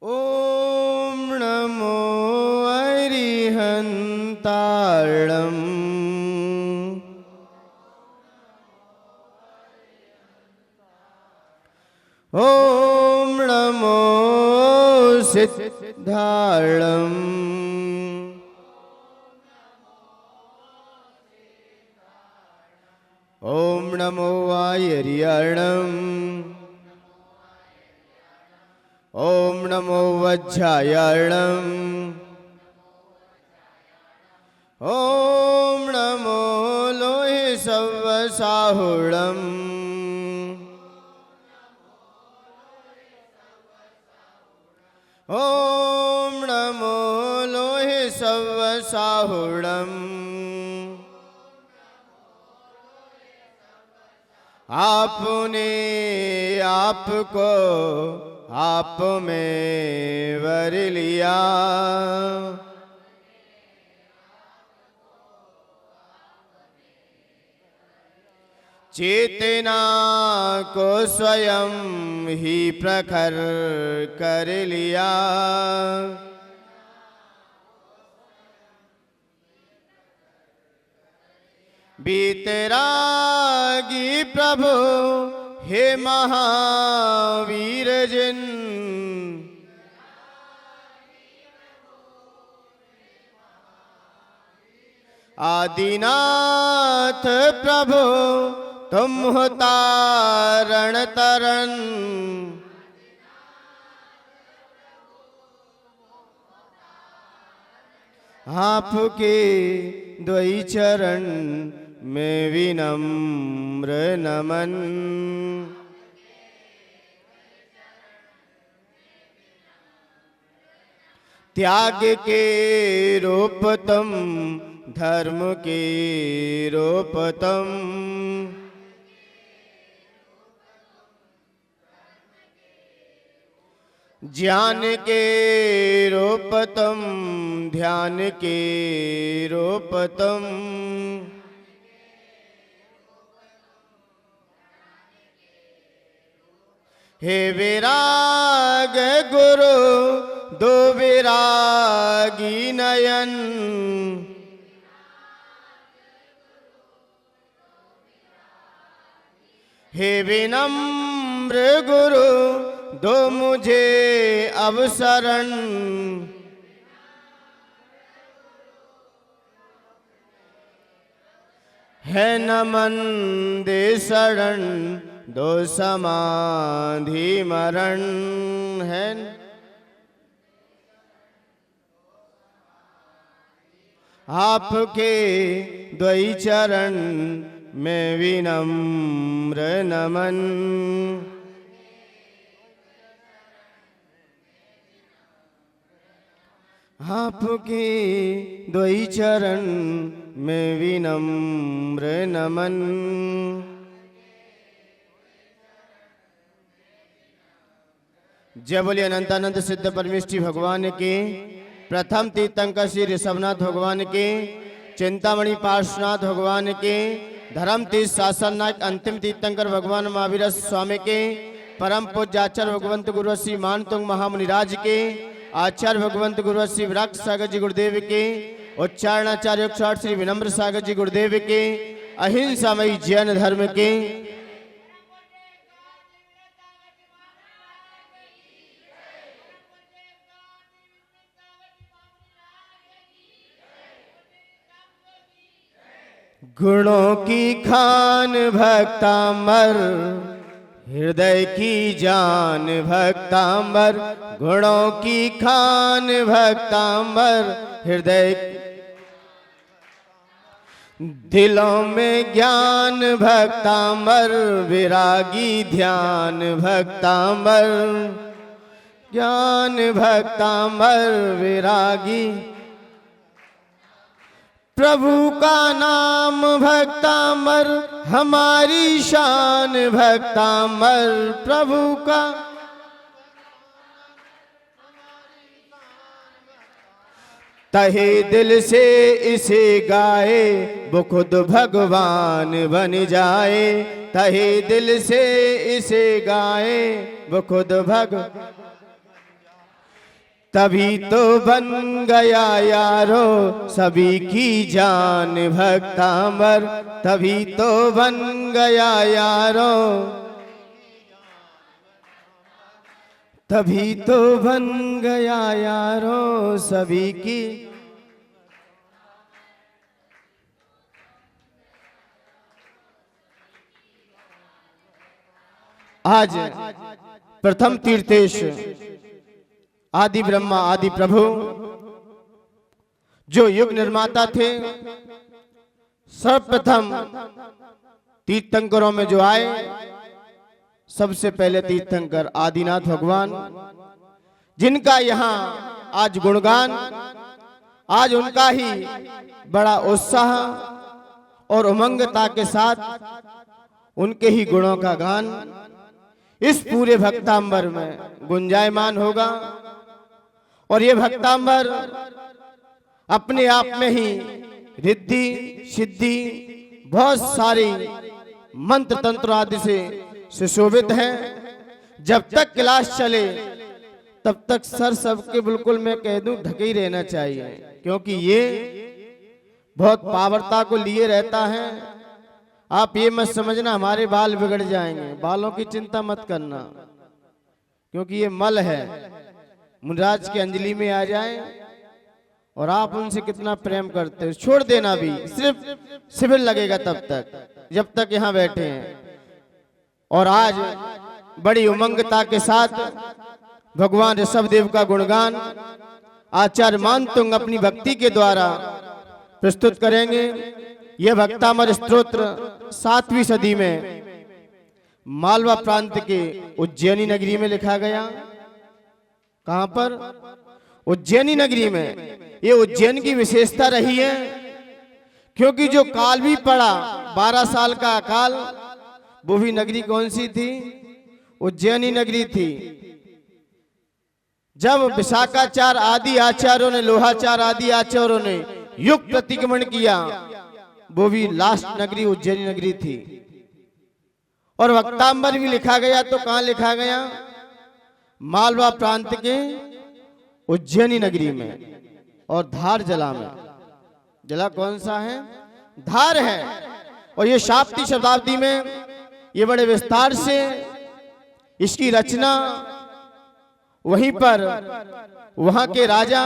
ओम नमो अरिहंताणम्। ओम नमो सिद्धाणम्। ओम नमो आयर्याणम्। ओम नमो वज्रायणम्। ओम नमो लोहे सव्वसाहुणम्। ओम नमो लोहे सव्वसाहुणम्। आपने आपको आप में वर लिया। चेतना को स्वयं ही प्रखर कर लिया। बीतरागी प्रभु हे महावीर जिन। आदिनाथ प्रभु तुम हो तारण तरन। आपके द्वै चरण में विनम्र नमन। त्याग के रूप तुम धर्म के रूप तुम। ज्ञान के रूप तुम ध्यान के रूप तुम। हे विराग गुरु दो विरागी नयन। हे विनम्र गुरु दो मुझे अवसरण। है नमन दे शरण दो समाधि मरण। है आपके द्वै चरण में विनम्र नमन। आपके द्वै चरण में विनम्र नमन। जय बोलिए अनंतानंद सिद्ध परमेष्ठी भगवान के। प्रथम तीर्थंकर श्री ऋषभनाथ भगवान के। चिंतामणि पार्श्वनाथ भगवान के। धर्म तीर्थ शासन नायक अंतिम तीर्थंकर भगवान महावीर स्वामी के। परम पूज्य आचार्य भगवंत गुरु श्री मानतुंग महामुनिराज के। आचार्य भगवंत गुरु श्री विराट सागर जी गुरुदेव के। उच्चारणाचार्य श्री विनम्र सागर जी गुरुदेव के। अहिंसामयी जैन धर्म के। गुणों की खान भक्तांबर हृदय की जान भक्तांबर। गुणों की खान भक्तांबर हृदय। दिलों में ज्ञान भक्तांबर विरागी ध्यान भक्तांबर। ज्ञान भक्तांबर विरागी। प्रभु का नाम भक्तांबर हमारी शान भक्तांबर। प्रभु का तहे दिल से इसे गाए वो खुद भगवान बन जाए। तहे दिल से इसे गाए वो खुद तभी तो बन गया यारो सभी की जान भक्तांबर, तभी तो बन गया यारो, तभी तो बन गया यारो सभी की। आज प्रथम तीर्थेश आदि ब्रह्मा आदि प्रभु जो युग निर्माता थे, सर्वप्रथम तीर्थंकरों में जो आए, सबसे पहले तीर्थंकर आदिनाथ भगवान, जिनका यहाँ आज गुणगान, आज उनका ही बड़ा उत्साह और उमंगता के साथ उनके ही गुणों का गान इस पूरे भक्तांबर में गुंजायमान होगा। और ये भक्तांबर अपने आप में ही रिद्धि सिद्धि बहुत सारी मंत्र तंत्र आदि से सुशोभित है। जब तक क्लास चले तब तक सर सबके बिल्कुल मैं कह दूं ढके ही रहना चाहिए, क्योंकि ये बहुत पावरता को लिए रहता है। आप ये मत समझना हमारे बाल बिगड़ जाएंगे, बालों की चिंता मत करना, क्योंकि ये मल है। मुनिराज की अंजलि में आ जाए और आप उनसे कितना प्रेम करते हो, छोड़ देना भी, सिर्फ शिविर लगेगा तब तक जब तक यहाँ बैठे हैं। और आज बड़ी उमंगता के साथ भगवान ऋषभदेव का गुणगान आचार्य मानतुंग अपनी भक्ति के द्वारा प्रस्तुत करेंगे। यह भक्तामर स्तोत्र 7वीं सदी में मालवा प्रांत के उज्जैनी नगरी में लिखा गया। कहां पर? उज्जैनी नगरी में। ये उज्जैन की विशेषता रही है, क्योंकि जो काल भी पड़ा 12 साल का अकाल, वो भी नगरी कौन सी थी? उज्जैनी नगरी थी। जब विशाखाचार आदि आचार्यों ने, लोहाचार आदि आचार्यों ने युग प्रतिक्रमण किया, वो भी लास्ट नगरी उज्जैनी नगरी थी। और भक्तांबर भी लिखा गया तो कहां लिखा गया? मालवा प्रांत के उज्जैनी नगरी में और धार जिला में। जिला कौन सा है? धार है। और ये शाप्ती शताब्दी में ये बड़े विस्तार से इसकी रचना, वहीं पर वहां के राजा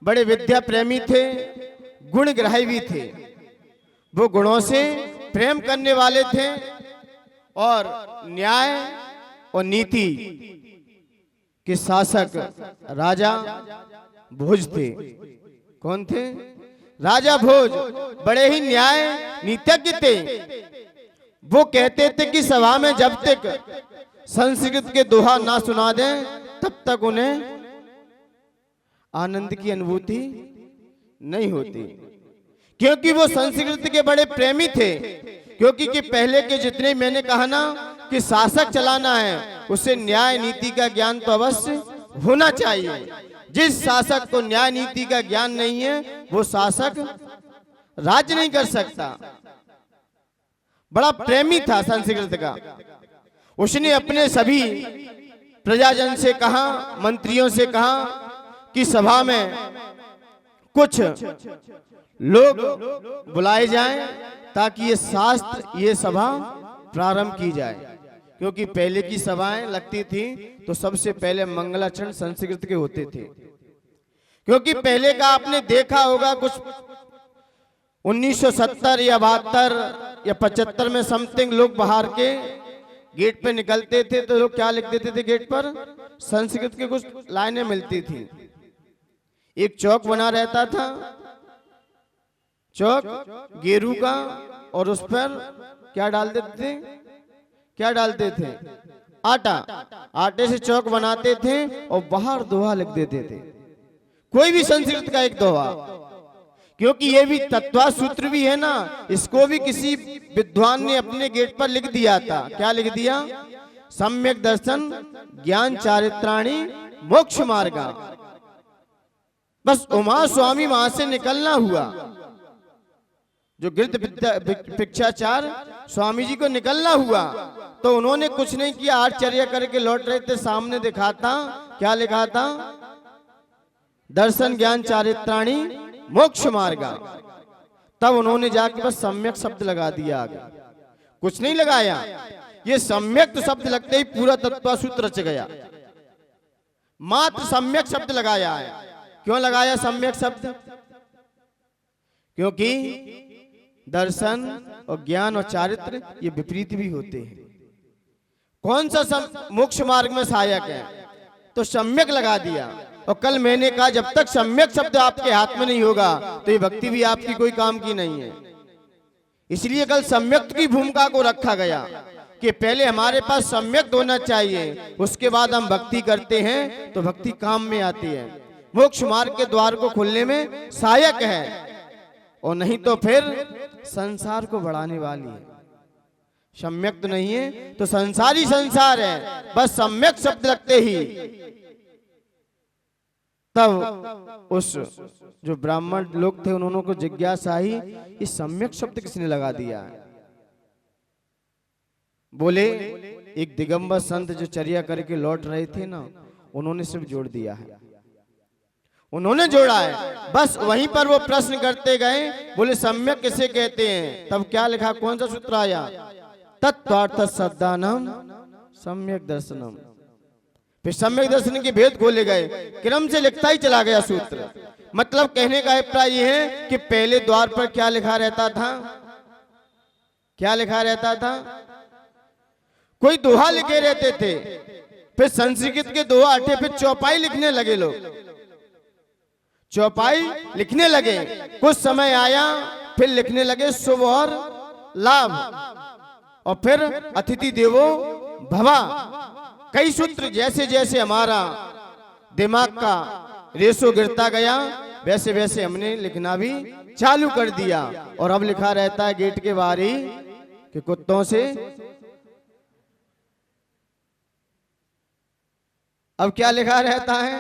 बड़े विद्या प्रेमी थे, गुणग्राही भी थे। वो गुणों से प्रेम करने वाले थे और न्याय और नीति के शासक राजा भोज थे। कौन थे? राजा भोज बड़े ही न्याय नीतिज्ञ थे। वो कहते थे कि सभा में जब तक संस्कृत के दोहा ना सुना दें तब तक उन्हें आनंद की अनुभूति नहीं होती, क्योंकि वो संस्कृत के बड़े प्रेमी थे। क्योंकि कि पहले के जितने मैंने कहा ना कि शासक चलाना है, उसे न्याय नीति का ज्ञान तो अवश्य होना चाहिए। जिस शासक को न्याय नीति का ज्ञान नहीं है, वो शासक राज्य नहीं कर सकता। बड़ा प्रेमी था संस्कृत का। उसने अपने सभी प्रजाजन से कहा, मंत्रियों से कहा कि सभा में कुछ लोग बुलाए जाएं ताकि ये शास्त्र, ये सभा प्रारंभ की जाए। क्योंकि पहले की सभाएं लगती थी तो सबसे पहले मंगलाचरण संस्कृत के होते थे। क्योंकि पहले का आपने देखा होगा, कुछ 1970 या 72 या 75 में समथिंग लोग बाहर के गेट पे निकलते थे तो लोग क्या लिख देते थे गेट पर? संस्कृत के कुछ लाइनें मिलती थी। एक चौक बना रहता था, चौक गेरू का, और उस पर क्या डाल देते थे? क्या डालते थे? आटा। आटे से चौक बनाते थे और बाहर दोहा लिख देते थे, कोई भी संस्कृत का एक दोहा। क्योंकि ये भी तत्वा सूत्र भी है ना, इसको भी किसी विद्वान ने अपने गेट पर लिख दिया था। क्या लिख दिया? सम्यक दर्शन ज्ञान चारित्राणी मोक्ष मार्गा। बस उमा स्वामी वहां से निकलना हुआ, जो गिरध भिक्षाचार स्वामी जी को निकलना हुआ तो उन्होंने कुछ नहीं किया, आठचर्या करके लौट रहे थे, सामने दिखा था, क्या लिखा था? दर्शन ज्ञान चारित्राणी मोक्ष मार्गा। तब उन्होंने जाके बस सम्यक शब्द लगा दिया, आगे कुछ नहीं लगाया। ये सम्यक शब्द लगते ही पूरा तत्व सूत्र रच गया। मात्र सम्यक शब्द लगाया है। क्यों लगाया सम्यक शब्द? क्योंकि दर्शन और ज्ञान और चारित्र ये विपरीत भी होते हैं। कौन सा मोक्ष मार्ग में सहायक है, तो सम्यक लगा दिया। और कल मैंने कहा जब तक सम्यक शब्द आपके हाथ में नहीं होगा तो ये भक्ति भी आपकी कोई काम की नहीं है। इसलिए कल सम्यक की भूमिका को रखा गया कि पहले हमारे पास सम्यक होना चाहिए, उसके बाद हम भक्ति करते हैं तो भक्ति काम में आती है, मोक्ष मार्ग के द्वार को खोलने में सहायक है, और नहीं तो फिर संसार को बढ़ाने वाली है। सम्यक तो नहीं है तो संसारी संसार है। बस सम्यक शब्द लगते ही तब उस जो ब्राह्मण लोग थे उन्होंने को जिज्ञासा आई, इस सम्यक शब्द किसने लगा दिया है? बोले एक दिगंबर संत जो चर्या करके लौट रहे थे ना, उन्होंने सिर्फ जोड़ दिया है, उन्होंने जोड़ा है। बस वहीं पर वो प्रश्न करते गए, बोले सम्यक किसे कहते हैं? तब क्या लिखा, कौन सा सूत्र आया? तत्वार्थ सद्दानम सम्यक दर्शनम। फिर सम्यक दर्शन के भेद खोले गए, क्रम से लिखता ही चला गया सूत्र। मतलब कहने का अभिप्राय यह है कि पहले द्वार पर क्या लिखा रहता था? क्या लिखा रहता था? कोई दोहा लिखे रहते थे, फिर संस्कृत के दोहा हटे, फिर चौपाई लिखने लगे लोग, चौपाई लिखने लगे। कुछ समय आया फिर लिखने लगे शुभ और लाभ, और फिर अतिथि देवो भवा। कई सूत्र जैसे जैसे हमारा दिमाग का रेशो गिरता गया वैसे वैसे हमने लिखना भी चालू कर दिया। और अब लिखा रहता है गेट के बाहर ही कि कुत्तों से, अब क्या लिखा रहता है?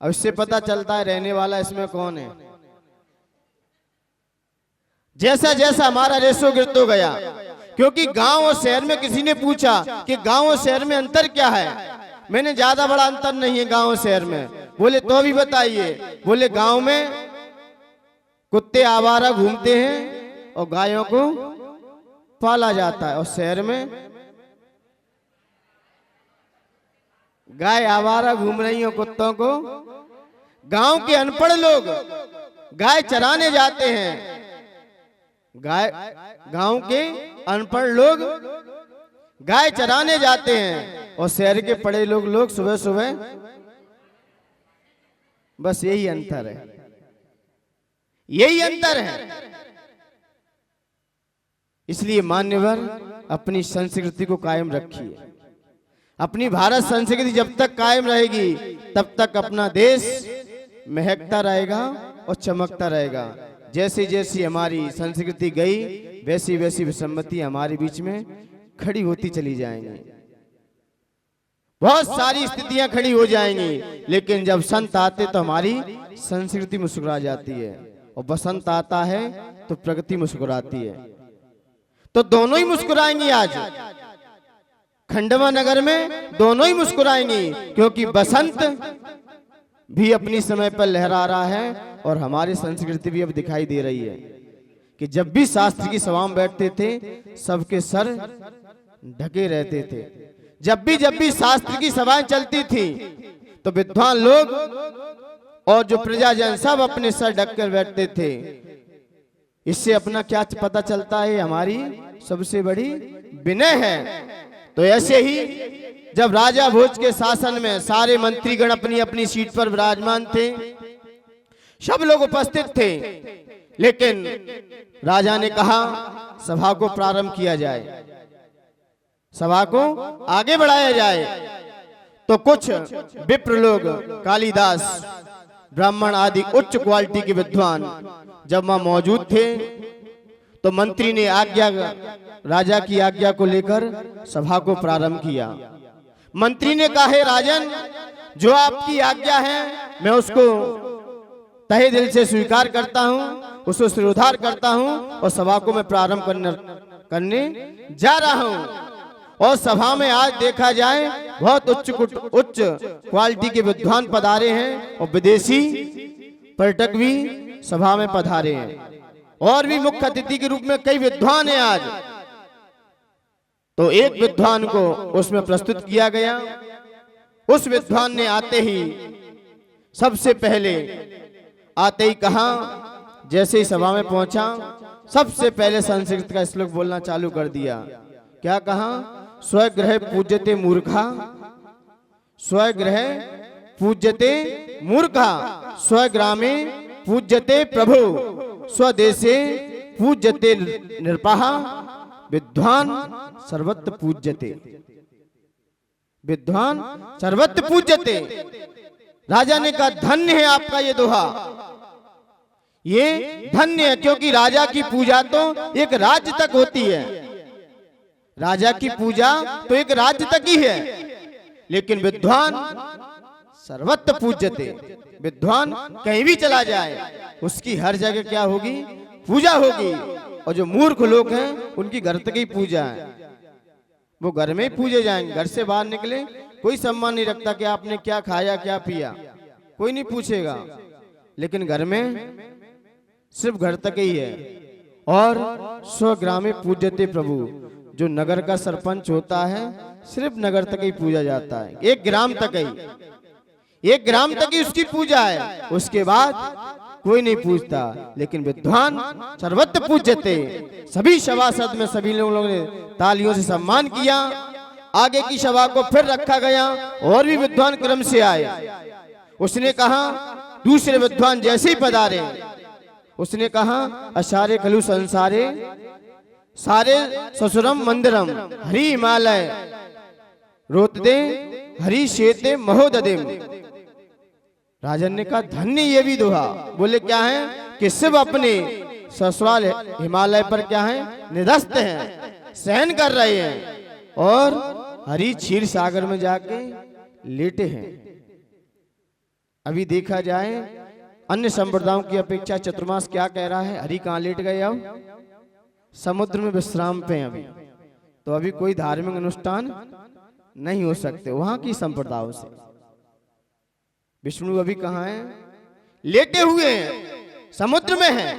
अब इससे पता चलता है रहने वाला इसमें कौन है। जैसा जैसा हमारा रेशो गिरता गया, क्योंकि गांव और शहर में किसी ने पूछा कि गांव और शहर में अंतर क्या है? मैंने ज्यादा बड़ा अंतर नहीं है गांव और शहर में। बोले तो भी बताइए। बोले गांव में कुत्ते आवारा घूमते हैं और गायों को पाला जाता है, और शहर में गाय आवारा घूम रही हो कुत्तों को। गांव के अनपढ़ लोग गाय चराने जाते हैं, गांव के अनपढ़ लोग गाय चराने जाते हैं, और शहर के पढ़े लोग सुबह सुबह। बस यही अंतर है, यही अंतर है। इसलिए मान्यवर अपनी संस्कृति को कायम रखिए। अपनी भारत संस्कृति जब तक कायम रहेगी तब तक अपना देश महकता रहेगा और चमकता रहेगा। जैसे जैसी हमारी संस्कृति गई वैसी वैसी विसम्मति हमारे बीच में खड़ी होती चली जाएंगी, बहुत सारी स्थितियां खड़ी हो जाएंगी। लेकिन जब संत आते तो हमारी संस्कृति मुस्कुरा जाती है, और बसंत आता है तो प्रगति मुस्कुराती है। तो दोनों ही मुस्कुराएंगी। आज खंडवा नगर में दोनों ही मुस्कुराएंगी, क्योंकि बसंत भी अपनी समय पर लहरा रहा है, और हमारी संस्कृति भी अब दिखाई दे रही है कि जब भी शास्त्र की सभा में बैठते थे सबके सर ढके रहते थे। जब भी शास्त्र की सभाएं चलती थी तो विद्वान लोग और जो प्रजाजन सब अपने सर ढक कर बैठते थे। इससे अपना क्या पता चलता है? हमारी सबसे बड़ी विनय है। तो ऐसे ही जब राजा भोज के शासन में सारे मंत्रीगण अपनी अपनी सीट पर विराजमान थे, सब लोग उपस्थित थे, लेकिन राजा ने कहा सभा को प्रारंभ किया जाए, सभा को आगे बढ़ाया जाए। तो कुछ विप्र लोग, कालिदास, ब्राह्मण आदि उच्च क्वालिटी के विद्वान जब वहां मौजूद थे तो मंत्री ने राजा की आज्ञा को लेकर सभा को प्रारंभ किया। मंत्री ने कहा, हे राजन, जो आपकी आज्ञा है मैं उसको तहे दिल से स्वीकार करता हूं, उसको सिरोधार करता हूं, और सभा को मैं प्रारंभ करने जा रहा हूं। और सभा में आज देखा जाए बहुत उच्च क्वालिटी के विद्वान पधारे हैं और विदेशी पर्यटक भी सभा में पधारे हैं और भी मुख्य अतिथि के रूप में कई विद्वान हैं आज। तो एक विद्वान को उसमें प्रस्तुत किया गया। उस विद्वान ने आते ही सबसे पहले आते ही कहा, जैसे ही सभा में पहुंचा सबसे पहले संस्कृत का श्लोक बोलना चालू कर दिया। क्या कहा? स्वगृह पूज्यते मूर्खा, स्वगृह पूज्यते मूर्खा, स्वग्रामे पूज्यते प्रभु, स्वदेशे पूज्यते नृपः, विद्वान सर्वत्र पूज्यते, विद्वान सर्वत्र पूज्यते। राजा ने कहा धन्य है आपका ये दोहा, ये धन्य है, क्योंकि राजा की पूजा तो एक राज्य तक होती है। राजा की पूजा तो एक राज्य तक ही है, लेकिन विद्वान सर्वत्र पूज्यते, विद्वान कहीं भी चला जाए उसकी हर जगह क्या होगी? पूजा होगी। और जो मूर्ख लोग हैं उनकी घर तक ही पूजा है, वो घर में ही पूजे जाएंगे। घर से बाहर निकले कोई सम्मान नहीं रखता कि आपने क्या खाया क्या पिया, कोई नहीं पूछेगा। लेकिन घर में सिर्फ घर तक ही है। और स्वग्रामे पूज्यते प्रभु, जो नगर का सरपंच होता है सिर्फ नगर तक ही पूजा जाता है, एक ग्राम तक ही, एक ग्राम तक ही उसकी पूजा है, उसके बाद कोई नहीं पूछता। लेकिन विद्वान सर्वत्र पूज्यते। सभी सभासद में सभी लोगों ने तालियों से सम्मान किया। आगे की सभा को फिर रखा गया और भी विद्वान क्रम से आए। उसने कहा, दूसरे विद्वान जैसे ही पधारे उसने कहा, असारे खलु संसारे सारे ससुरम मंदिरम हरि हिमालय रोतदे हरि शेते महोददेम। राजन ने कहा धन्य ये भी दोहा। बोले क्या है? कि शिव अपने ससुराल हिमालय पर क्या है? निधस्त हैं, सहन कर रहे हैं, और हरि क्षीर सागर में जाके लेटे हैं। अभी देखा जाए अन्य संप्रदायों की अपेक्षा चतुर्मास क्या कह रहा है? हरि कहाँ लेट गए? अब समुद्र में विश्राम पे अभी, तो अभी कोई धार्मिक अनुष्ठान नहीं हो सकते वहां की संप्रदायों से। विष्णु अभी कहाँ है? लेटे हुए हैं, समुद्र में हैं,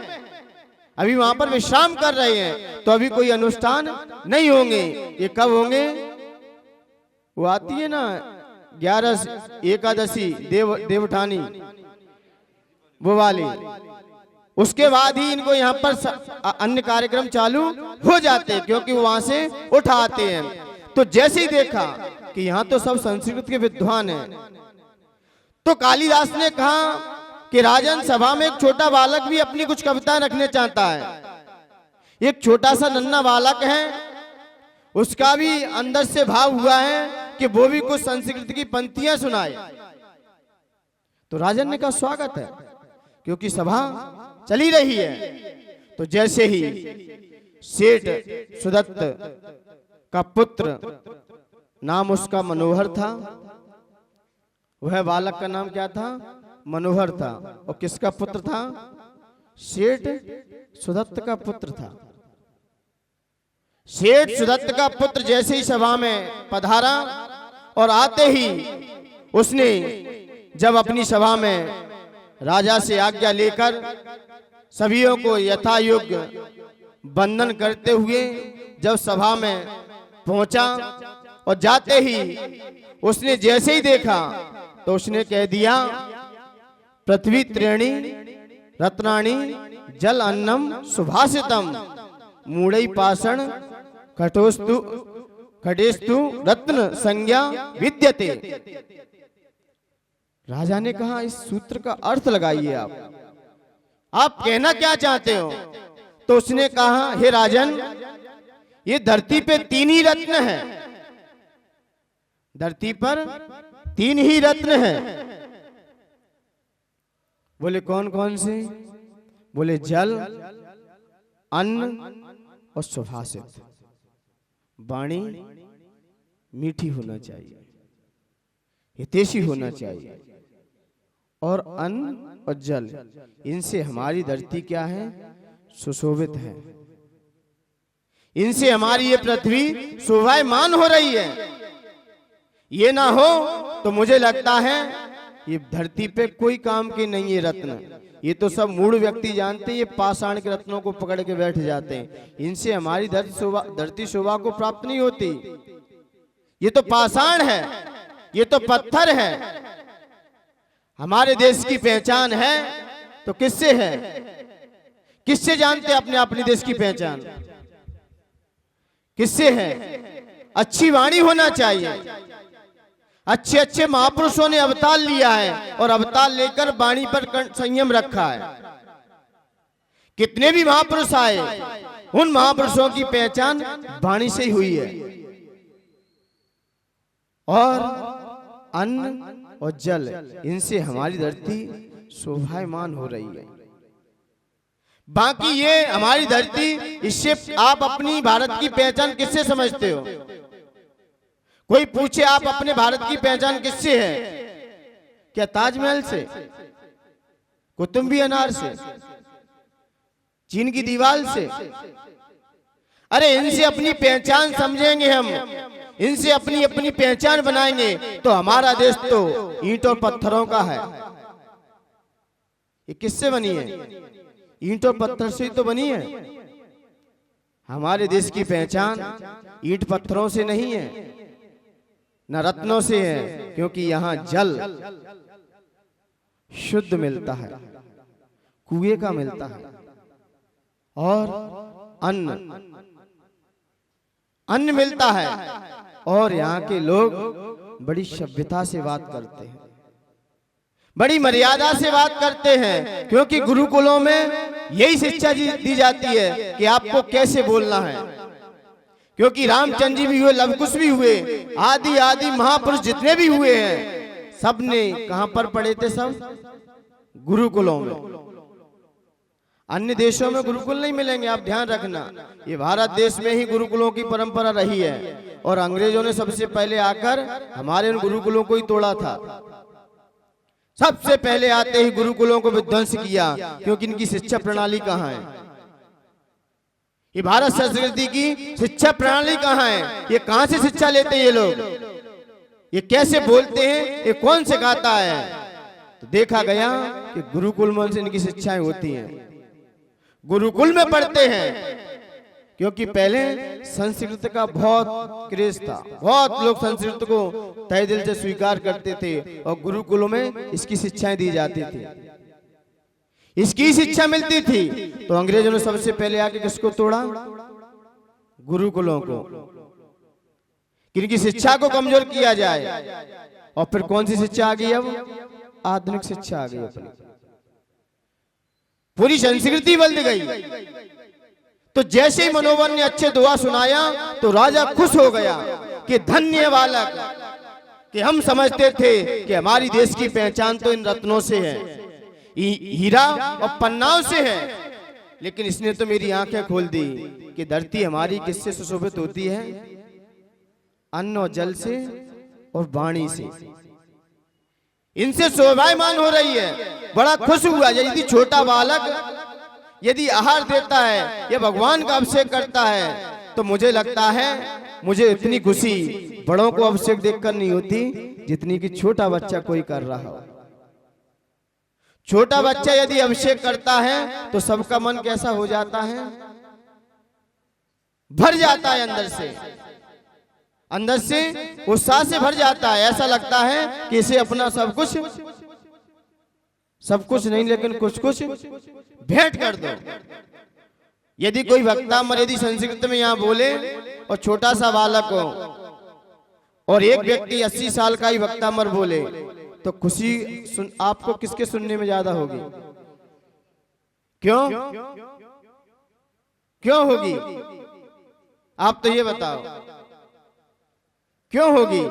अभी वहां पर विश्राम कर रहे हैं, तो अभी कोई अनुष्ठान नहीं होंगे। ये कब होंगे? वो आती है ना 11 एकादशी देवठानी, वो वाली, उसके बाद ही इनको यहाँ पर अन्य कार्यक्रम चालू हो जाते हैं, क्योंकि वो वहां से उठ आते हैं। तो जैसे ही देखा कि यहाँ तो सब संस्कृत के विद्वान हैं, तो कालिदास ने कहा कि राजन, सभा में एक छोटा बालक भी अपनी कुछ कविता रखने चाहता है। एक छोटा सा नन्हा बालक है, उसका भी अंदर से भाव हुआ है कि वो भी कुछ संस्कृत की पंक्तियां सुनाए। तो राजन ने कहा स्वागत है, क्योंकि सभा चली रही है। तो जैसे ही सेठ सुदत्त का पुत्र, नाम उसका मनोहर था, वह बालक का नाम क्या था? मनोहर था। और किसका पुत्र था? सेठ सुदत्त का पुत्र था। सेठ सुदत्त का पुत्र जैसे ही सभा में पधारा और आते ही उसने जब अपनी सभा में राजा से आज्ञा लेकर सभीयों को यथा योग्य वंदन करते हुए जब सभा में पहुंचा, और जाते ही उसने जैसे ही देखा तो उसने कह दिया, पृथ्वी त्रीणि रत्नानि जल अन्नम सुभाषितम मूढ़ई पाषण खटेस्तु रत्न संज्ञा विद्यते। राजा ने कहा इस सूत्र का अर्थ लगाइए, आप कहना क्या चाहते हो? तो उसने कहा, हे राजन, ये धरती पे 3 ही रत्न हैं, धरती पर 3 ही रत्न हैं। बोले कौन कौन से? बोले जल, अन्न और सुभाषित। वाणी मीठी होना चाहिए, हितैषी होना चाहिए, और अन्न और जल, इनसे हमारी धरती क्या है? सुशोभित है। इनसे हमारी ये पृथ्वी शोभायमान हो रही है। ये ना हो तो मुझे लगता है ये धरती पे कोई काम के नहीं है रत्न। ये तो सब मूढ़ व्यक्ति जानते हैं, ये पाषाण के रत्नों को पकड़ के बैठ जाते हैं। इनसे हमारी धरती शोभा को प्राप्त नहीं होती। ये तो पाषाण है, ये तो पत्थर है। हमारे देश की पहचान है तो किससे है? किससे जानते हैं अपने देश की पहचान? किससे है? अच्छी वाणी होना चाहिए। अच्छे अच्छे महापुरुषों ने अवतार लिया है और अवतार लेकर वाणी पर संयम रखा है। कितने भी महापुरुष आए, उन महापुरुषों की पहचान वाणी से ही हुई है। और अन्न और जल, इनसे हमारी धरती शोभायमान हो रही है। बाकी ये हमारी धरती, इससे आप अपनी भारत की पहचान किससे समझते हो? कोई पूछे आप अपने भारत की पहचान किससे है? क्या ताजमहल से, कुतुब मीनार से, चीन की दीवार से? अरे इनसे अपनी पहचान समझेंगे हम, इनसे अपनी अपनी पहचान बनाएंगे तो हमारा देश तो ईंट और पत्थरों का है। ये किससे बनी है? ईंट और पत्थर से तो बनी है। हमारे देश की पहचान ईंट पत्थरों से नहीं है, न रत्नों से है, क्योंकि यहाँ जल शुद्ध मिलता है, कुएं का मिलता है। और अन्न मिलता है। और यहाँ के लोग बड़ी सभ्यता से बात करते हैं, बड़ी मर्यादा से बात करते हैं, क्योंकि गुरुकुलों में यही शिक्षा दी जाती है कि आपको कैसे बोलना है। क्योंकि रामचंद्र जी भी हुए, लवकुश भी हुए, आदि आदि महापुरुष जितने भी हुए हैं, सबने कहां पर पढ़े थे? सब गुरुकुलों में। अन्य देशों में गुरुकुल नहीं मिलेंगे, आप ध्यान रखना। ये भारत देश में ही गुरुकुलों की परंपरा रही है और अंग्रेजों ने सबसे पहले आकर हमारे उन गुरुकुलों को ही तोड़ा था। सबसे पहले आते ही गुरुकुलों को विध्वंस किया, क्योंकि इनकी शिक्षा प्रणाली कहाँ है? ये भारत संस्कृति की शिक्षा प्रणाली कहाँ है? ये कहाँ से शिक्षा लेते हैं ये लोग? ये कैसे बोलते हैं? ये कौन सिखाता है? तो देखा गया कि गुरुकुल में से इनकी शिक्षाएं होती हैं, गुरुकुल में पढ़ते हैं। क्योंकि पहले संस्कृत का बहुत क्रेज था, बहुत लोग संस्कृत को तहे दिल से स्वीकार करते थे और गुरुकुलों में इसकी शिक्षाएं दी जाती थी, इसकी शिक्षा मिलती थी। तो अंग्रेजों ने सबसे पहले आके किसको तोड़ा? गुरुकुलों को, किनकी शिक्षा को कमजोर किया जाए। और फिर कौन सी शिक्षा आ गई? अब आधुनिक शिक्षा आ गई, अपनी पूरी संस्कृति बदल गई। तो जैसे ही मनोवर ने अच्छे दुआ सुनाया तो राजा खुश हो गया कि धन्य बालक, कि हम समझते थे कि हमारी देश की पहचान तो इन रत्नों से है, हीरा और पन्नाओं से है, लेकिन इसने तो मेरी आंखें खोल दी कि धरती हमारी किससे सुशोभित होती है? अन्न और जल से और वाणी से, इनसे शोभायमान हो रही है। बड़ा खुश हुआ। यदि छोटा बालक यदि आहार देता है या भगवान का अभिषेक करता है तो मुझे लगता है मुझे इतनी खुशी बड़ों को अभिषेक देखकर नहीं होती जितनी कि छोटा बच्चा कोई कर रहा हो। छोटा बच्चा यदि अभिषेक करता है तो सबका मन कैसा हो जाता है? भर जाता है, अंदर से उत्साह से भर जाता है। ऐसा लगता है कि इसे अपना सब कुछ नहीं लेकिन कुछ भेंट कर दो। यदि कोई वक्ता मर यदि संस्कृत में यहाँ बोले और छोटा सा बालक हो और एक व्यक्ति 80 साल का ही वक्ता मर बोले तो खुशी आपको किसके सुनने में ज्यादा होगी? क्यों होगी? आप तो ये बताओ, क्यों होगी?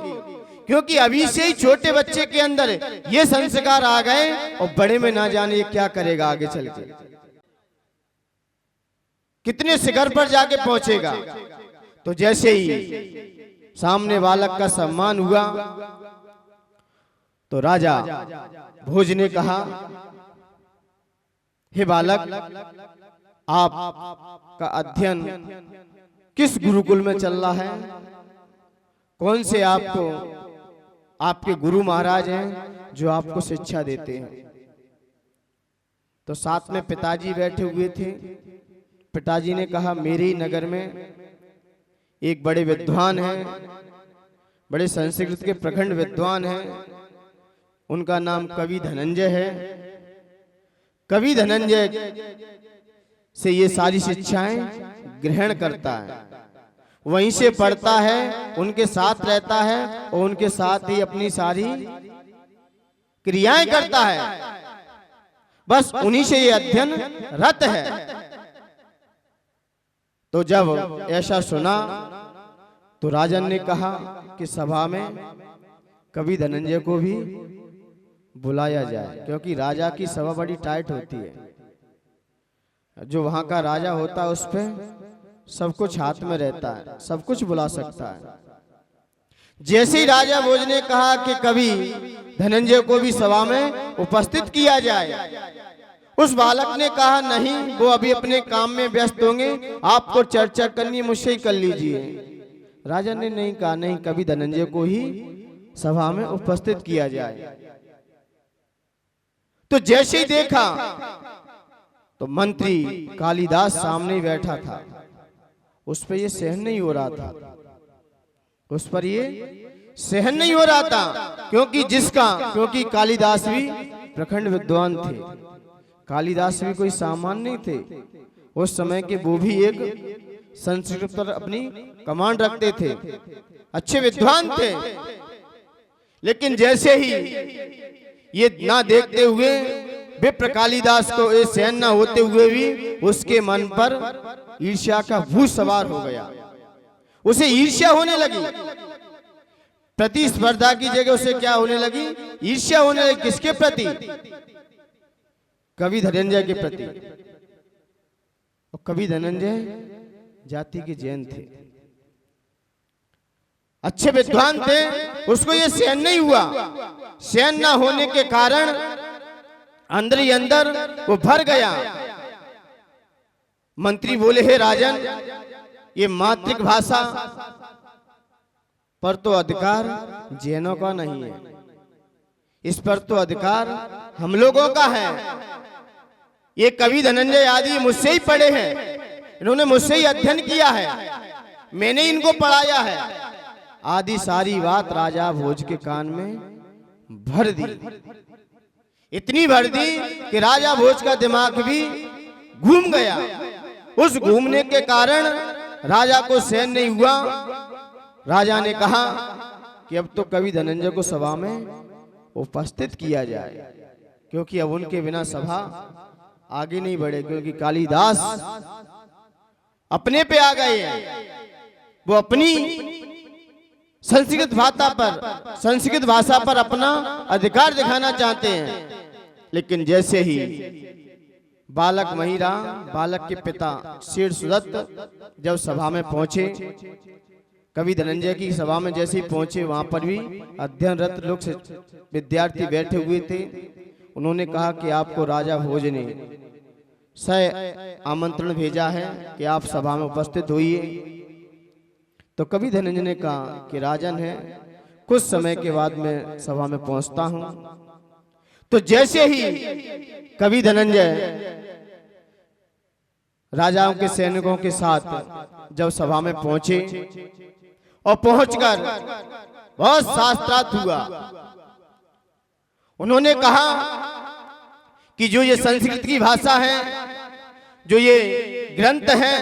क्योंकि अभी से ही छोटे बच्चे के अंदर ये संस्कार आ गए और बड़े में ना जाने ये क्या करेगा आगे चल के, कितने शिखर पर जाके पहुंचेगा। तो जैसे ही सामने बालक का सम्मान हुआ तो राजा भोज ने कहा, हे बालक, आप का अध्ययन किस गुरुकुल में चल रहा है? कौन से आपको आपके गुरु महाराज हैं जो आपको शिक्षा देते हैं। तो साथ में पिताजी बैठे हुए थे। पिताजी ने कहा, मेरे ही नगर में एक बड़े विद्वान हैं, बड़े संस्कृत के प्रखंड विद्वान हैं, उनका नाम कवि धनंजय है। कवि धनंजय से ये सारी शिक्षाएं ग्रहण करता है, वहीं से पढ़ता है, उनके साथ रहता है और उनके साथ ही अपनी सारी क्रियाएं करता है। बस उन्हीं से ये अध्ययन रत है। तो जब ऐसा सुना तो राजन ने कहा कि सभा में कवि धनंजय को भी बुलाया जाए, क्योंकि राजा की सभा बड़ी टाइट होती है। जो वहां का राजा होता है उस पर सब कुछ हाथ में रहता है, सब कुछ बुला सकता है। जैसे ही राजा भोज ने कहा कि कवि धनंजय को भी सभा में उपस्थित किया जाए, उस बालक ने कहा, नहीं, वो अभी अपने काम में व्यस्त होंगे, आपको चर्चा करनी मुझसे ही कर लीजिए। राजा ने नहीं कहा, नहीं, कवि धनंजय को ही सभा में उपस्थित किया जाए। तो जैसे ही देखा तो मंत्री कालिदास सामने ही बैठा था। उस पर ये सहन नहीं हो रहा था, उस पर ये सहन नहीं हो रहा था, क्योंकि कालिदास भी प्रखंड विद्वान थे। कालिदास भी कोई सामान्य नहीं थे। उस समय के वो भी एक संस्कृत पर अपनी कमांड रखते थे, अच्छे विद्वान थे। लेकिन जैसे ही ये ना देखते हुए विप्र कालिदास को ये सहन न होते हुए भी उसके मन पर ईर्ष्या का भूत सवार हो गया। उसे ईर्ष्या होने लगी। प्रतिस्पर्धा की जगह उसे क्या होने लगी? ईर्ष्या होने लगी। किसके प्रति? कवि धनंजय के प्रति। और कवि धनंजय जाति के जैन थे, अच्छे विद्वान थे। उसको ये सहन नहीं हुआ। सहन न होने के कारण अंदर ही अंदर वो भर गया। मंत्री बोले, हे राजन, ये मातृभाषा पर तो अधिकार जैनों का नहीं है, इस पर तो अधिकार हम लोगों का है। ये कवि धनंजय आदि मुझसे ही पढ़े हैं, इन्होंने मुझसे ही अध्ययन किया है, मैंने इनको पढ़ाया है। आदि सारी बात राजा भोज के कान में भर दी। इतनी भर दी कि राजा भोज का दिमाग भी घूम गया। उस घूमने के कारण राजा को सहन नहीं हुआ। राजा ने कहा कि अब तो कवि धनंजय को सभा में उपस्थित किया जाए, क्योंकि अब उनके बिना सभा आगे नहीं बढ़े, क्योंकि कालिदास अपने पे आ गए हैं। वो अपनी संस्कृत भाषा पर अपना अधिकार दिखाना चाहते हैं। लेकिन जैसे ही बालक महिरा, बालक के पिता शेर सुदत्त जब सभा में पहुंचे, कवि धनंजय की सभा में जैसे ही पहुंचे, वहां पर भी अध्ययनरत लोग विद्यार्थी बैठे हुए थे। उन्होंने कहा कि आपको राजा भोज ने आमंत्रण भेजा है कि आप सभा में उपस्थित होइए। तो कवि धनंजय ने कहा कि राजन है, कुछ समय के बाद मैं सभा में पहुंचता हूं। तो जैसे ही कवि धनंजय राजाओं के सैनिकों के साथ जब सभा में पहुंचे और पहुंचकर बहुत शास्त्रार्थ हुआ, उन्होंने कहा कि जो ये संस्कृत की भाषा है, जो ये ग्रंथ है,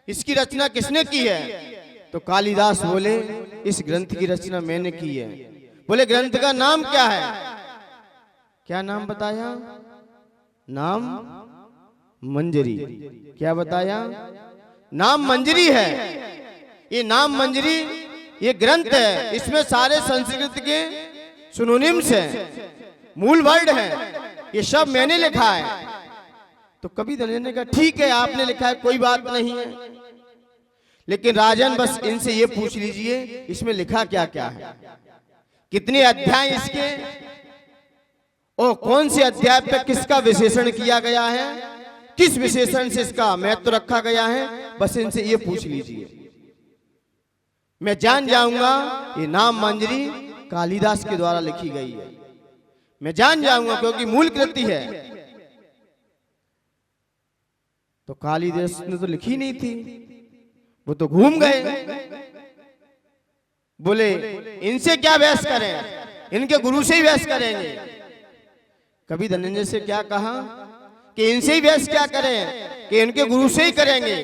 इसकी रचना किसने की है? तो कालिदास बोले, इस ग्रंथ की रचना मैंने की है। बोले, ग्रंथ का नाम क्या है? क्या नाम बताया? नाम मंजरी। क्या बताया? नाम मंजरी है। ये नाम मंजरी ये ग्रंथ है, इसमें सारे संस्कृत के सिनोनिम्स हैं, मूल वर्ड हैं, ये सब मैंने लिखा है। तो कवि धनंजय ने कहा, ठीक है, आपने लिखा है, कोई बात नहीं है, लेकिन राजन बस इनसे ये पूछ लीजिए इसमें लिखा क्या क्या है, कितने अध्याय इसके, और कौन से अध्याय पे किसका विशेषण किया गया है, किस विशेषण से इसका महत्व रखा गया है, बस इनसे ये पूछ लीजिए। मैं जान जाऊंगा ये नाम मंजरी कालिदास के द्वारा लिखी गई है। मैं जान जाऊंगा क्योंकि मूल कृति है। तो कालिदास ने तो लिखी नहीं थी, वो तो घूम गए। बोले इनसे क्या बहस करें, इनके गुरु से ही बहस करेंगे। कवि धनंजय से क्या कहा कि इनसे ही बहस क्या करें, कि इनके गुरु से ही करेंगे।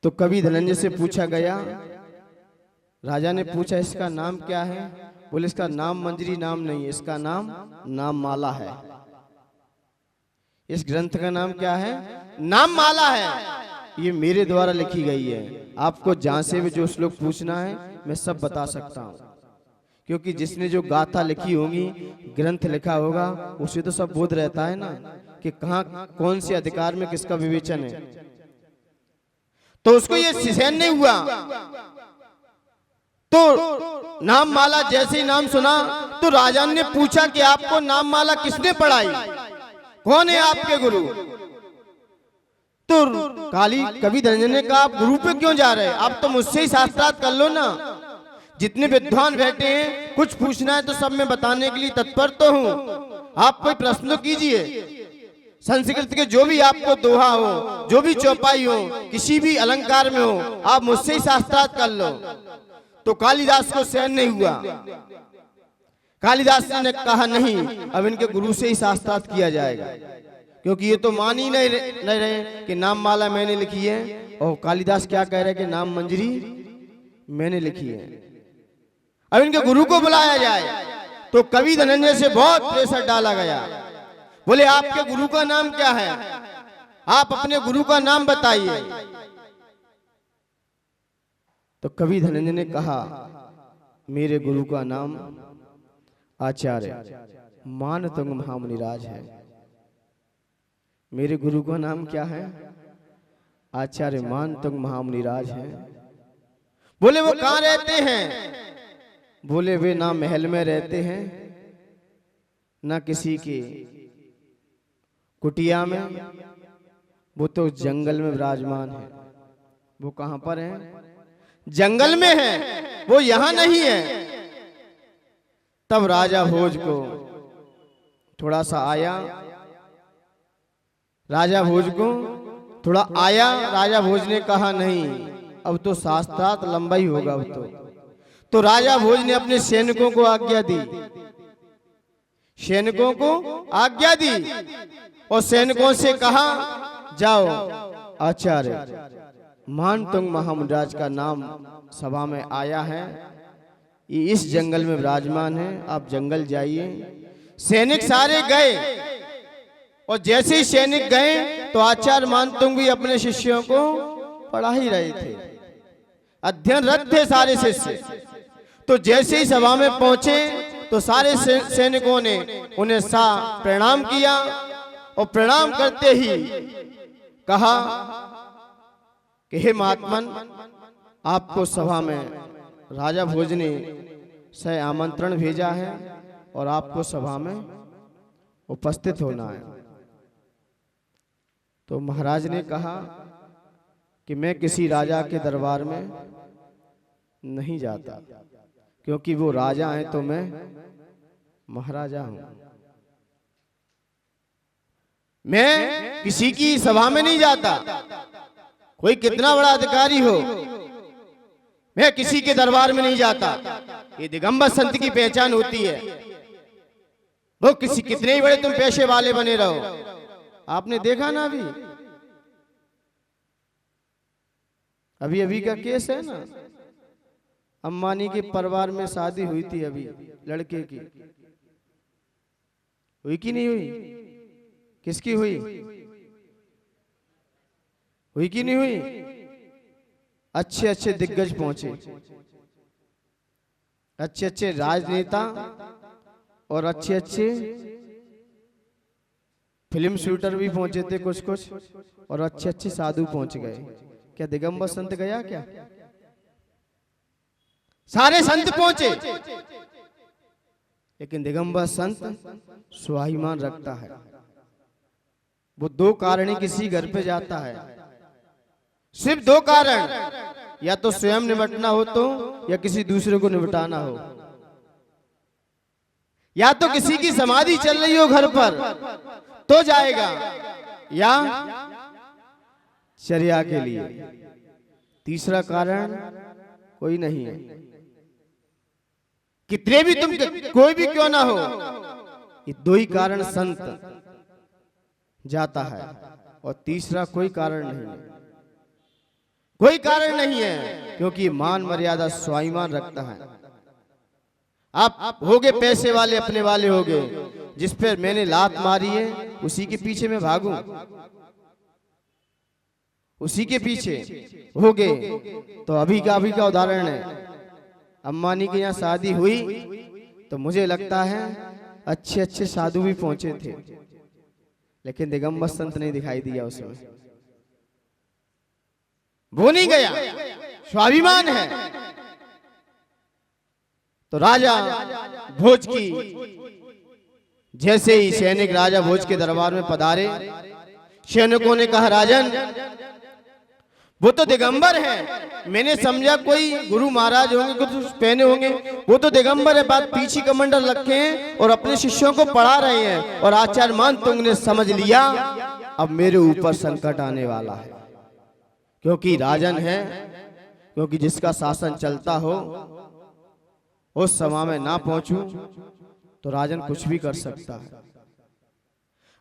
तो कवि धनंजय से पूछा गया, राजा ने पूछा इसका नाम क्या है? बोले इसका नाम मंजरी नाम नहीं है, इसका नाम माला है। इस ग्रंथ का नाम क्या है? नाम माला है। ये मेरे द्वारा लिखी गई है। आपको जहां से भी जो श्लोक पूछना है मैं सब बता सकता हूं, क्योंकि जिसने जो गाथा लिखी होगी, ग्रंथ लिखा होगा, उसे तो सब बोध रहता है ना कि कहां कौन से अधिकार में किसका विवेचन है। तो उसको ये सहन नहीं हुआ। तो नाम माला जैसे ही नाम सुना तो राजा ने पूछा कि आपको नाम माला किसने पढ़ाई, कौन है आपके गुरु? तो कवि धनंजय ने कहा आप गुरु पे क्यों जा रहे हैं, आप तो मुझसे ही शास्त्रार्थ कर लो ना। जितने विद्वान बैठे हैं, कुछ पूछना है तो सब मैं बताने के लिए तत्पर तो हूं। आप कोई प्रश्न तो कीजिए। संस्कृत के जो भी आपको दोहा हो, जो भी चौपाई हो, किसी भी अलंकार में हो, आप मुझसे ही शास्त्रार्थ कर लो। तो कालिदास को सहन नहीं हुआ। कालिदास ने कहा नहीं, अब इनके गुरु से ही शास्त्रार्थ किया जाएगा, क्योंकि ये तो मान ही नहीं रहे कि नाम माला मैंने लिखी है। और कालिदास क्या कह रहे हैं कि नाम मंजरी मैंने लिखी है। अब इनके गुरु को बुलाया जाए। तो कवि धनंजय से बहुत प्रेशर डाला गया। बोले आपके गुरु का नाम क्या है, आप अपने गुरु का नाम बताइए। तो कवि धनंजय ने कहा मेरे गुरु का नाम आचार्य मानतुंग महामुनिराज है। मेरे गुरु का नाम क्या है? आचार्य मानतुंग महामुनिराज है। बोले वो कहाँ रहते हैं? बोले वे ना महल में रहते हैं, ना किसी की कुटिया में, वो तो जंगल में विराजमान है। वो कहां पर है? जंगल में है, वो यहां नहीं है। तब राजा भोज को थोड़ा सा आया, राजा भोज को थोड़ा आया। राजा भोज ने कहा नहीं, अब तो शास्त्रार्थ लंबा ही होगा। अब तो राजा भोज ने अपने सैनिकों को आज्ञा दी, सैनिकों को आज्ञा दी और सैनिकों से कहा जाओ आचार्य मानतुंग महामुनिराज का नाम सभा में आया है, ये इस जंगल में विराजमान है, आप जंगल जाइए। सैनिक सारे गए और जैसे ही सैनिक गए तो आचार्य मानतुंग भी अपने शिष्यों को पढ़ा ही रहे थे, अध्ययनरत थे सारे शिष्य। तो जैसे ही सभा में पहुंचे तो सारे सैनिकों ने उन्हें प्रणाम किया और प्रणाम करते ही कहा कि हे महात्मन, आपको सभा में राजा भोज ने से आमंत्रण भेजा है और आपको सभा में उपस्थित होना है। तो महाराज ने कहा कि मैं किसी राजा के दरबार में नहीं जाता, क्योंकि वो राजा हैं तो मैं महाराजा हूं। मैं किसी की सभा में नहीं जाता, कोई कितना बड़ा अधिकारी हो, मैं किसी के दरबार में नहीं जाता। ये दिगंबर संत की पहचान होती है। वो किसी कितने ही बड़े तुम पैसे वाले बने रहो, आपने देखा ना अभी अभी का केस है ना, अंबानी के परिवार में शादी हुई थी अभी लड़के की, हुई कि नहीं हुई? किसकी हुई? हुई कि नहीं हुई? अच्छे अच्छे दिग्गज पहुंचे, अच्छे अच्छे राजनेता और अच्छे अच्छे फिल्म शूटर भी पहुंचे थे कुछ कुछ, और अच्छे अच्छे साधु पहुंच गए। क्या दिगंबर संत गया क्या? सारे संत पहुंचे, लेकिन दिगंबर संत स्वाभिमान रखता है। वो दो कारण ही किसी घर पे जाता है, सिर्फ दो कारण, या तो स्वयं निपटना हो तो, या किसी दूसरे को निपटाना हो। या तो किसी की समाधि चल रही हो घर पर तो जाएगा, या चर्या के लिए। तीसरा कारण कोई नहीं है। कितने भी तुम कोई भी क्यों ना हो, ये दो ही कारण संत जाता है, और तीसरा कोई कारण नहीं है। कोई कारण नहीं है, क्योंकि मान मर्यादा स्वाभिमान रखता है। आप होगे पैसे वाले, अपने वाले होगे, जिस पर मैंने लात मारी है उसी के पीछे मैं भागूं, उसी के पीछे होगे। तो अभी का उदाहरण है, अम्बानी के यहाँ शादी हुई तो मुझे लगता है अच्छे अच्छे साधु भी पहुंचे थे, लेकिन दिगंबर संत नहीं दिखाई दिया उसमें। वो नहीं गया, स्वाभिमान है। तो राजा भोज की, जैसे ही सैनिक राजा भोज के दरबार में पधारे, सैनिकों ने कहा राजन वो तो दिगंबर है, मैंने समझा कोई गुरु महाराज होंगे, कुछ पहने होंगे, वो तो दिगंबर है, बात पीछे कमंडल रखे हैं और अपने शिष्यों को पढ़ा रहे हैं। और आचार्य मानतुंग ने समझ लिया अब मेरे ऊपर संकट आने वाला है, क्योंकि राजन है, क्योंकि जिसका शासन चलता हो उस समय में ना पहुंचूं तो राजन कुछ भी कर सकता है।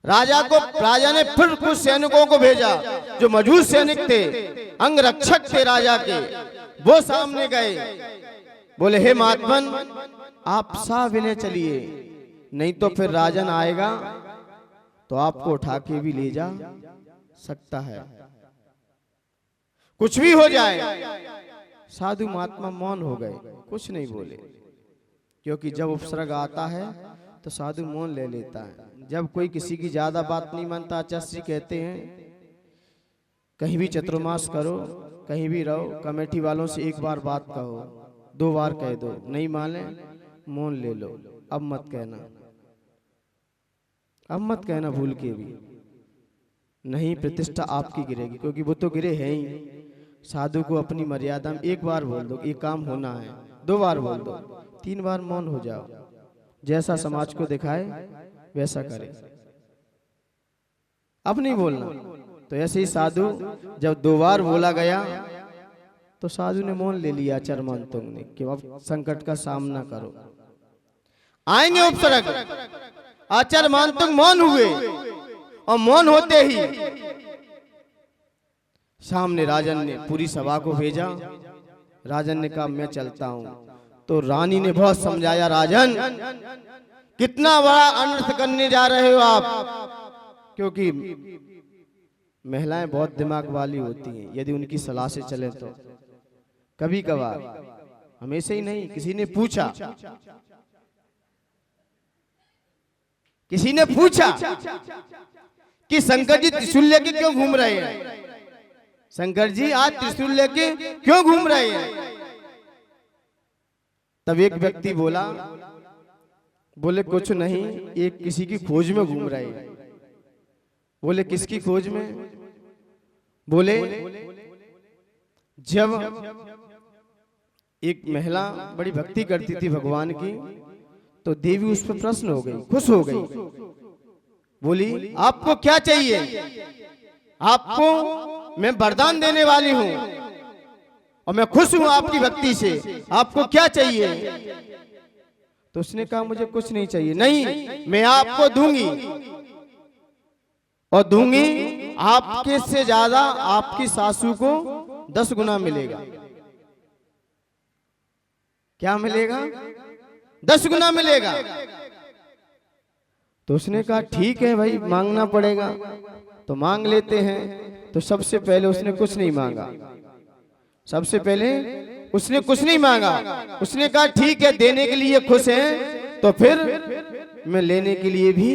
राजा ने फिर कुछ सैनिकों को भेजा जो मौजूद सैनिक थे, अंगरक्षक थे राजा के। वो सामने गए, बोले हे महात्मन आप साविनय चलिए, नहीं तो फिर राजन आएगा तो आपको उठा के भी ले जा सकता है, कुछ भी हो जाए। साधु महात्मा मौन हो गए, कुछ नहीं बोले, क्योंकि जब उपसर्ग आता है तो साधु मौन ले लेता है। जब कोई किसी की ज्यादा बात नहीं मानता, आचार्य जी कहते हैं कहीं भी चतुर्मास करो, कहीं भी रहो, कमेटी वालों से एक बार बात कहो, 2 बार कह दो, नहीं माने मौन ले लो, अब मत कहना, अब मत कहना भूल के भी, नहीं प्रतिष्ठा आपकी गिरेगी, क्योंकि वो तो गिरे है ही। साधु को अपनी मर्यादा में एक बार बोल दो ये काम होना है, 2 बार बोल दो, 3 बार मौन हो जाओ, जैसा समाज को दिखाए वैसा करे, अब नहीं बोलना। तो ऐसे ही साधु जब 2 बार बोला गया तो साधु ने मौन ले लिया आचार्य मानतुंग ने कि अब संकट का सामना करो, आएंगे उपसर्ग। आचार्य मानतुंग मौन हुए, और मौन होते ही सामने राजन ने पूरी सभा को भेजा। राजन ने कहा मैं चलता हूं। तो रानी ने बहुत समझाया, राजन कितना बड़ा अनर्थ करने जा रहे हो आप, क्योंकि महिलाएं बहुत दिमाग वाली होती हैं, यदि उनकी सलाह से चले तो कभी कभार, हमेशा ही नहीं। किसी ने पूछा कि शंकर जी त्रिशूल लेके क्यों घूम रहे हैं, शंकर जी आज त्रिशूल लेके क्यों घूम रहे हैं। तब एक व्यक्ति बोले कुछ नहीं, एक किसी की खोज में घूम रहे हैं। बोले किसकी खोज में? बोले जब एक महिला बड़ी भक्ति करती थी भगवान की, तो देवी उस पर प्रश्न हो गई, खुश हो गई, बोली आपको क्या चाहिए? आपको मैं वरदान देने वाली हूं और मैं खुश हूं आपकी भक्ति से, आपको क्या चाहिए? तो उसने कहा मुझे कुछ नहीं चाहिए। नहीं, मैं आपको दूंगी, और दूंगी आपके से ज्यादा आपकी सासू को 10 गुना मिलेगा। क्या मिलेगा? 10 गुना मिलेगा। तो उसने कहा ठीक है भाई, मांगना पड़ेगा तो मांग लेते हैं। तो सबसे पहले उसने कुछ नहीं मांगा, सबसे पहले उसने कुछ नहीं मांगा। उसने कहा ठीक है, देने के लिए खुश हैं तो फिर मैं लेने के लिए भी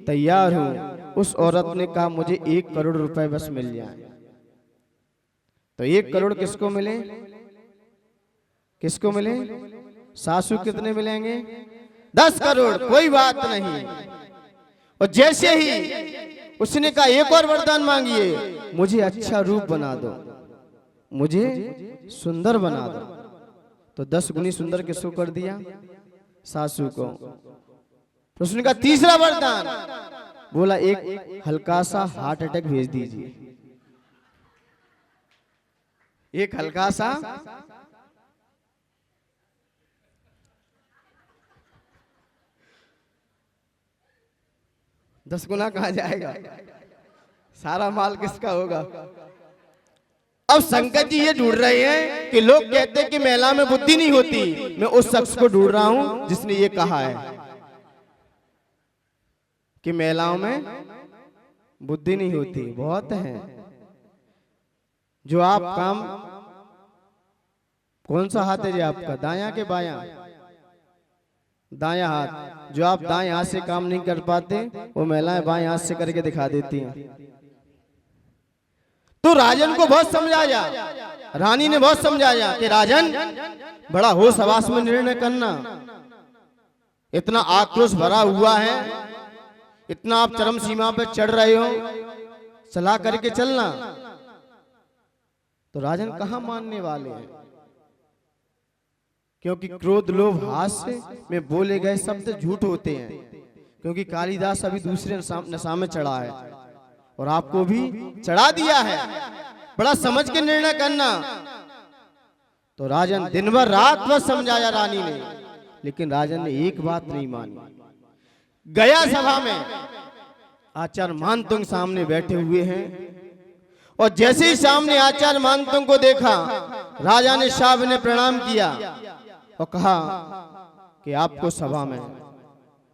तैयार हूं। उस औरत ने कहा मुझे 1 करोड़ रुपए बस मिल जाए। तो 1 करोड़ किसको मिले? किसको मिले? सासू कितने मिलेंगे? 10 करोड़। कोई बात नहीं। और जैसे ही उसने कहा एक और वरदान मांगिए, मुझे अच्छा रूप बना दो, मुझे सुंदर बना दो। तो 10 गुनी सुंदर किसको कर दिया? सासू को। प्रश्न का तीसरा वरदान बोला, एक हल्का सा हार्ट अटैक भेज दीजिए। एक हल्का सा दस गुना कहा जाएगा, सारा माल किसका होगा। अब शंकर जी ये ढूंढ रहे हैं कि लोग कहते हैं कि महिला में बुद्धि नहीं होती, मैं उस शख्स को ढूंढ रहा हूं जिसने ये कहा है कि महिलाओं में बुद्धि नहीं होती। बहुत है जो आप काम, कौन सा हाथ है जी आपका, दायां के बायां? दायां हाथ। जो आप दाएं हाथ से काम नहीं कर पाते वो महिलाएं बाएं हाथ से करके दिखा देती हैं। तो राजन को बहुत समझाया, रानी ने बहुत समझाया कि राजन बड़ा होश हवास में निर्णय करना, इतना आक्रोश भरा हुआ है, इतना आप चरम सीमा पर चढ़ रहे हो, सलाह करके चलना। तो राजन कहां मानने वाले हैं, क्योंकि क्रोध लोभ हास्य में बोले गए शब्द झूठ होते हैं। क्योंकि कालिदास अभी दूसरे नशा में चढ़ा है और आपको भी चढ़ा दिया है। बड़ा समझ के निर्णय करना। तो राजन दिन भर रात भर समझाया रानी ने, लेकिन राजन ने एक बात नहीं मानी। गया सभा में आचार्य मानतुंग सामने बैठे हुए हैं और जैसे ही सामने आचार्य मानतुंग को देखा, राजा ने शाह ने प्रणाम किया और कहा कि आपको सभा में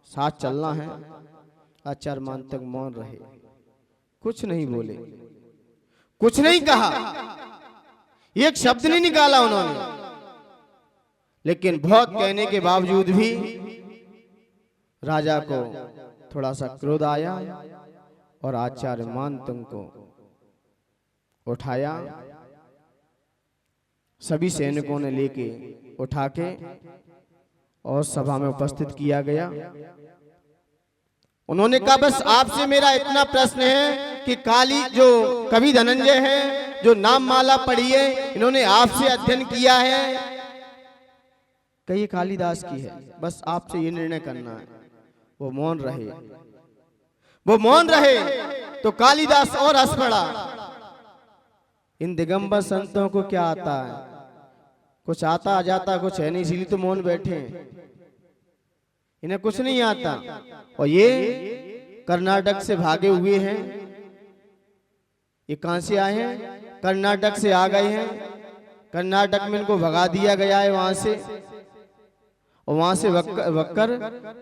साथ चलना है। आचार्य मानतुंग मौन रहे, कुछ नहीं बोले, कुछ नहीं कहा, एक शब्द नहीं निकाला उन्होंने। लेकिन बहुत कहने के बावजूद भी राजा को थोड़ा सा क्रोध आया और आचार्य मानतुंग को उठाया, सभी सैनिकों ने लेके उठा के और सभा में उपस्थित किया गया। उन्होंने कहा बस आपसे मेरा इतना प्रश्न है कि काली जो कवि धनंजय है, जो नाम माला पढ़ी है, इन्होंने आपसे अध्ययन किया है, कही कालिदास की है, बस आपसे ये निर्णय करना है। वो मौन रहे, वो मौन रहे। तो कालिदास और हंस पड़ा। इन दिगंबर संतों को क्या आता है, कुछ आता आ जाता कुछ है नहीं, इसीलिए तो मौन बैठे हैं, इन्हें कुछ नहीं आता। और ये कर्नाटक से भागे हुए हैं, ये कहां से आए हैं, कर्नाटक से आ गए हैं। कर्नाटक में इनको भगा दिया गया है वहां से, और वहां से वक्कर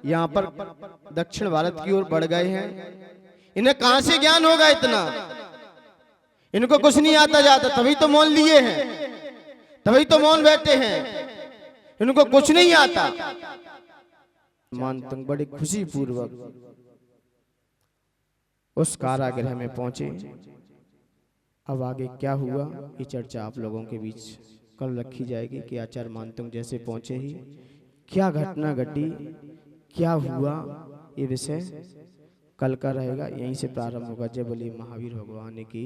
यहाँ पर दक्षिण भारत की ओर बढ़ गए हैं। इन्हें कहां से ज्ञान होगा इतना, इनको कुछ नहीं आता जाता, तभी तो मौन लिए हैं, तभी तो मौन बैठे हैं, इनको कुछ नहीं आता। मानतुंग बड़ी खुशी पूर्वक उस कारागृह में पहुंचे। अब आगे क्या हुआ ये चर्चा आप लोगों के बीच कल रखी जाएगी कि आचार्य मानतुंग जैसे पहुंचे ही क्या घटना घटी, क्या हुआ, ये विषय कल का रहेगा। यहीं से प्रारंभ होगा। जय बोले महावीर भगवान की।